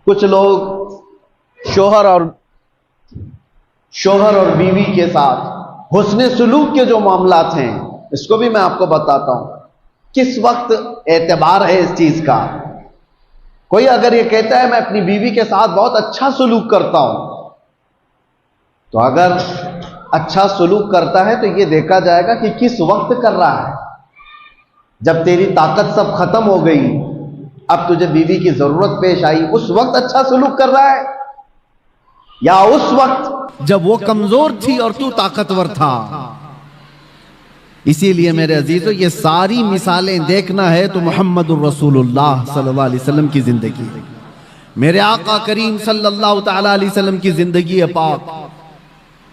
कुछ लोग शोहर और बीवी के साथ हुस्ने सुलूक के जो मामलात हैं, इसको भी मैं आपको बताता हूं। किस वक्त एतबार है इस चीज का? कोई अगर ये कहता है मैं अपनी बीवी के साथ बहुत अच्छा सुलूक करता हूं, तो अगर अच्छा सुलूक करता है तो ये देखा जाएगा कि किस वक्त कर रहा है। जब तेरी ताकत सब खत्म हो गई, अब तुझे बीवी की जरूरत पेश आई, उस वक्त अच्छा सुलूक कर रहा है, या उस वक्त जब वो कमजोर थी और तू ताकतवर था। इसीलिए मेरे अजीजों, ये सारी मिसालें देखना है तो मुहम्मदुर रसूलुल्लाह सल्लल्लाहु अलैहि वसल्लम की जिंदगी, मेरे आका करीम सल्लल्लाहु तआला अलैहि वसल्लम की जिंदगी पाक,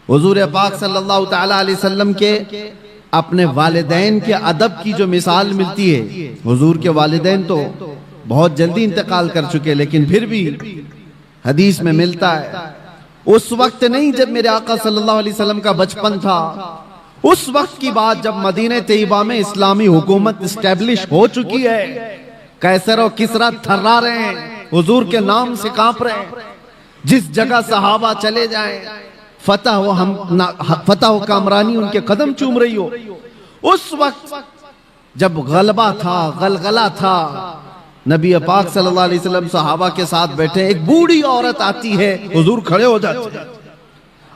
हुजूर पाक सल्लल्लाहु तआला अलैहि वसल्लम के अपने वालिदैन के अदब की जो मिसाल मिलती है। हुजूर के वालिदैन तो बहुत जल्दी इंतकाल कर चुके, लेकिन फिर भी हदीस में मिलता है उस वक्त नहीं जब मेरे आका सल्लल्लाहु अलैहि वसल्लम का बचपन था, उस वक्त की बात जब मदीने तैयबा में इस्लामी हुकूमत एस्टेब्लिश हो चुकी है। कैसर और किसरा थर्रा रहे हैं, हुजूर के नाम से कांप रहे हैं। जिस जगह सहाबा चले जाएं, फतह हो कामरानी उनके कदम चूम रही हो। उस वक्त जब गलबा था, गलगला था, नबी पाक सल्लल्लाहु अलैहि वसल्लम सहाबा के साथ बैठे, एक बूढ़ी औरत आती है, हुजूर खड़े हो जाते हैं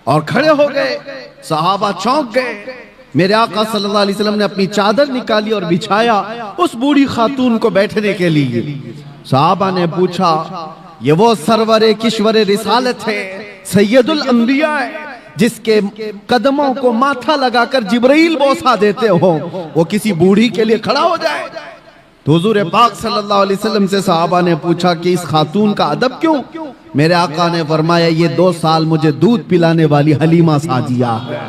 और खड़े हो गए। सहाबा चौंक गए। मेरे आका सल्लल्लाहु अलैहि वसल्लम ने अपनी चादर निकाली और बिछाया उस बूढ़ी खातून को बैठने के लिए। सहाबा ने पूछा, ये वो सरवरे किश्वरे रिसालत है, सैयदुल अंबिया है, जिसके कदमों को माथा लगाकर जिब्राइल बोसा देते हो, वो किसी बूढ़ी के लिए खड़ा हो जाए? तो हुजूर पाक सल्लल्लाहु अलैहि वसल्लम से सहाबा ने पूछा कि इस खातून का अदब क्यों? मेरे आका ने फरमाया, ये 2 साल मुझे दूध पिलाने वाली हलीमा साजिया है।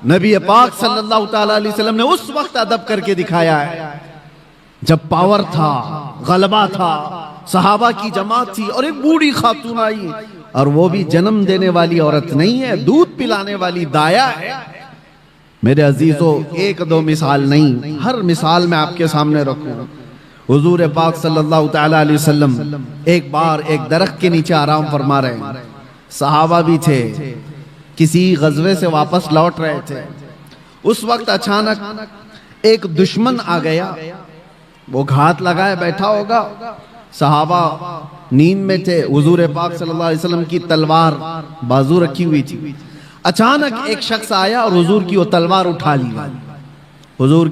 नबी पाक सल्लल्लाहु तआला अलैहि वसल्लम ने उस वक्त अदब करके दिखाया है जब पावर था, गलबा था, सहाबा की जमात थी और एक बूढ़ी खातून आई, और वो भी जन्म देने वाली औरत नहीं है, दूध पिलाने वाली दाया है। मेरे अजीजों, 1-2 मिसाल नहीं, हर मिसाल मैं आपके सामने रखूं। हुजूर पाक सल्लल्लाहु तआला अलैहि वसल्लम एक बार एक दरख्त के नीचे आराम फरमा रहे हैं। सहाबा भी थे, किसी गजवे से वापस लौट रहे थे। उस वक्त अचानक एक दुश्मन आ गया, वो घात लगाए बैठा होगा। सहाबा नींद में थे, हुजूर पाक सल्लल्लाहु अलैहि वसल्लम की तलवार बाजू रखी हुई थी। अचानक एक शख्स आया और हुजूर की वो तलवार उठा ली। हुजूर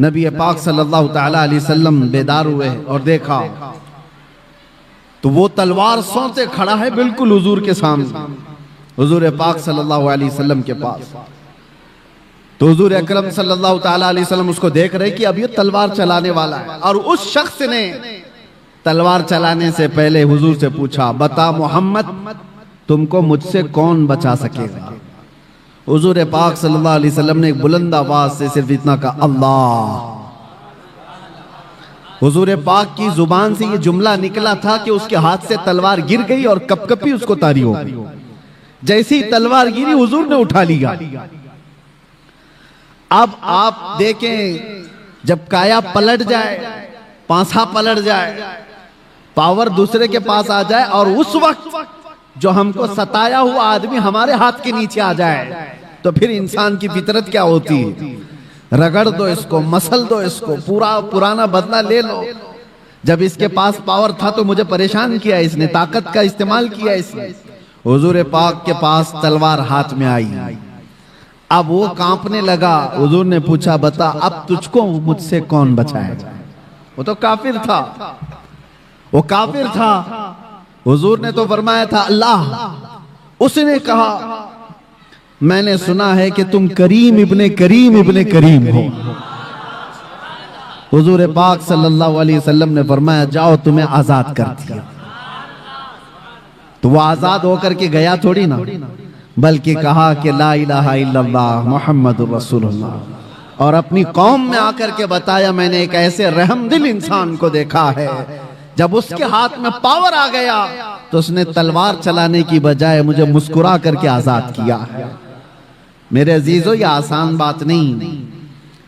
नबी पाक सल्लल्लाहु तआला अलैहि वसल्लम बेदार हुए और देखा तो वो तलवार सोते खड़ा है बिल्कुल हुजूर के सामने, हुजूर पाक सल्लल्लाहु अलैहि वसल्लम के पास। तो हुजूर अकरम सल्लल्लाहु तआला अलैहि वसल्लम उसको देख रहे कि अब ये तलवार चलाने वाला है, और उस शख्स ने तलवार चलाने से पहले हुजूर से पूछा, बता मोहम्मद, तुमको मुझसे कौन बचा सकेगा? हुजूर पाक सल्लल्लाहु अलैहि वसल्लम ने एक बुलंद आवाज से सिर्फ इतना कहा, अल्लाह। हुजूर पाक की जुबान से ये जुमला निकला था कि उसके हाथ से तलवार गिर गई और कपकपी उसको तारी हो गई। जैसी तलवार गिरी, हुजूर ने उठा लिया। अब आप देखें, जब काया पलट जाए, पांसा पलट जाए, पावर दूसरे के पास आ जाए, और उस वक्त जो हमको सताया हुआ आदमी हमारे हाथ के नीचे आ जाए, तो फिर इंसान की फितरत क्या होती है? रगड़ दो इसको, मसल दो इसको, पूरा पुराना बदला ले लो। जब इसके पास पावर था तो मुझे परेशान किया इसने, ताकत का इस्तेमाल किया इसने। हुजूर पाक के पास तलवार हाथ में आई, अब वो कांपने लगा। हुजूर ने पूछा, बता अब तुझको मुझसे कौन बचाएगा? वो तो काफिर था, वो काफिर था। हुजूर ने तो फरमाया था अल्लाह। उसने कहा, मैंने सुना है कि तुम करीम इब्ने करीम इब्ने करीम हो। हुजूर पाक सल्लल्लाहु अलैहि वसल्लम ने फरमाया, जाओ तुम्हें आजाद कर दिया। तो वो आजाद होकर के गया थोड़ी ना, बल्कि कहा कि ला इलाहा इल्लल्लाह मुहम्मदुर रसूलुल्लाह, और अपनी कौम में आकर के बताया, मैंने एक ऐसे रहमदिल इंसान को देखा है, जब उसके हाथ में पावर आ गया तो उसने तलवार चलाने की बजाय मुझे मुस्कुरा करके आजाद किया है। मेरे अजीजों, ये आसान बात नहीं,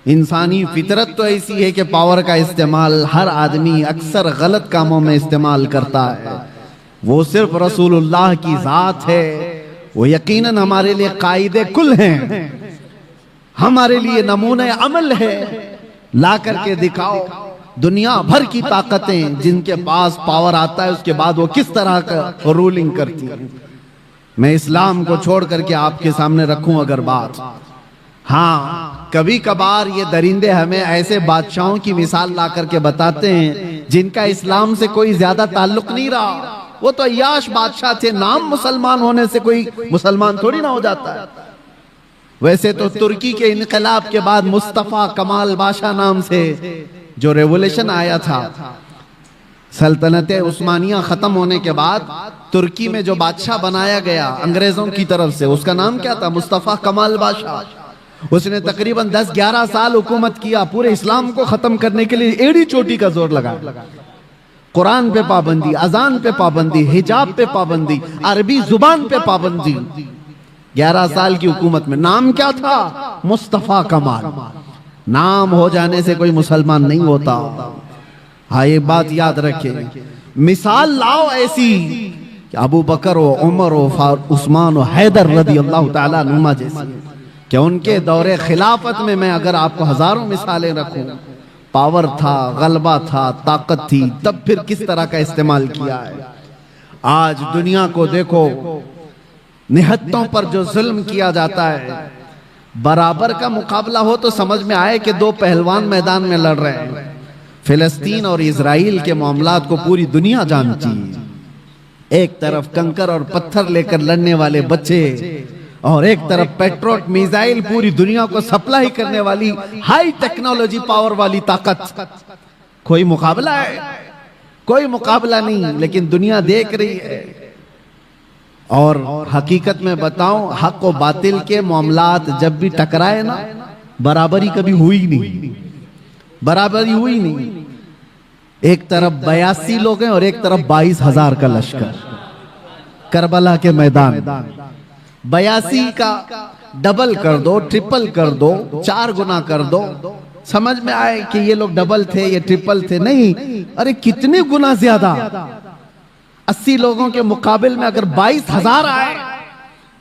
इंसानी फितरत तो ऐसी है कि पावर का इस्तेमाल हर आदमी अक्सर गलत कामों में इस्तेमाल करता है। वो सिर्फ रसूलुल्लाह की जात है, वो यकीनन हमारे लिए कायदे कुल हैं, हमारे लिए नमूने अमल है। ला करके दिखाओ दुनिया भर की ताकतें जिनके पास पावर आता है उसके बाद वो किस तरह का रूलिंग करती है। मैं इस्लाम को छोड़ करके आपके सामने रखूं अगर बात, हाँ कभी कभार ये दरिंदे हमें ऐसे बादशाहों की मिसाल ला करके बताते हैं जिनका इस्लाम से कोई ज्यादा ताल्लुक नहीं रहा। वो तो अय्याश बादशाह थे, नाम मुसलमान होने से कोई मुसलमान थोड़ी ना हो जाता है। वैसे तो तुर्की के इनकलाब के बाद मुस्तफा कमाल बादशाह नाम से जो रेवोल्यूशन आया था, सल्तनत उस्मानिया खत्म होने के बाद तुर्की में जो बादशाह बनाया गया अंग्रेजों की तरफ से, उसका नाम क्या था? मुस्तफा कमाल बादशाह। उसने तकरीबन 10-11 साल हुकूमत किया, पूरे इस्लाम को खत्म करने के लिए एड़ी चोटी का जोर लगा। कुरान पे पाबंदी, अजान पे पाबंदी, हिजाब पे पाबंदी, अरबी जुबान पे पाबंदी। 11 साल की हुकूमत में नाम क्या था? मुस्तफा कमाल। नाम हो जाने से कोई मुसलमान नहीं होता। हाँ ये बात याद रखे। मिसाल लाओ ऐसी कि अबू बकर हो, उमर हो, उस्मान हो, हैदर रदी अल्लाह ताला नुमा जैसी, कि उनके दौरे खिलाफत में मैं अगर आपको हजारों मिसालें रखूं, पावर था, गलबा था, ताकत थी, तब फिर किस तरह का इस्तेमाल किया है। आज दुनिया को देखो, निहत्तों पर जो जुल्म किया जाता है, बराबर का मुकाबला हो तो समझ में आए कि दो पहलवान मैदान में लड़ रहे हैं। फिलिस्तीन और इजराइल के मामलात को पूरी दुनिया जानती है। एक तरफ कंकर और पत्थर लेकर लड़ने वाले बच्चे और एक तरफ पेट्रोट मिसाइल पूरी दुनिया को सप्लाई करने वाली हाई टेक्नोलॉजी पावर वाली ताकत। कोई मुकाबला है? कोई मुकाबला नहीं, लेकिन दुनिया देख रही है। और हकीकत में बताऊं, हक और बातिल के मामलात जब भी टकराए ना, बराबरी कभी हुई नहीं, बराबरी हुई नहीं। एक तरफ 82 लोग हैं और एक तरफ 22,000 का लश्कर करबला के मैदान। 82 का डबल कर दो, ट्रिपल कर दो, 4 गुना कर दो, समझ में आए कि ये लोग डबल थे, ये ट्रिपल थे। नहीं, अरे कितने गुना ज्यादा। 80 लोगों के मुकाबले में अगर 22,000 आए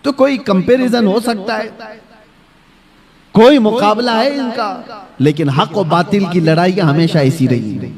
तो कोई कंपैरिजन हो सकता है? कोई मुकाबला है इनका? लेकिन हक और बातिल की लड़ाई हमेशा ऐसी रही।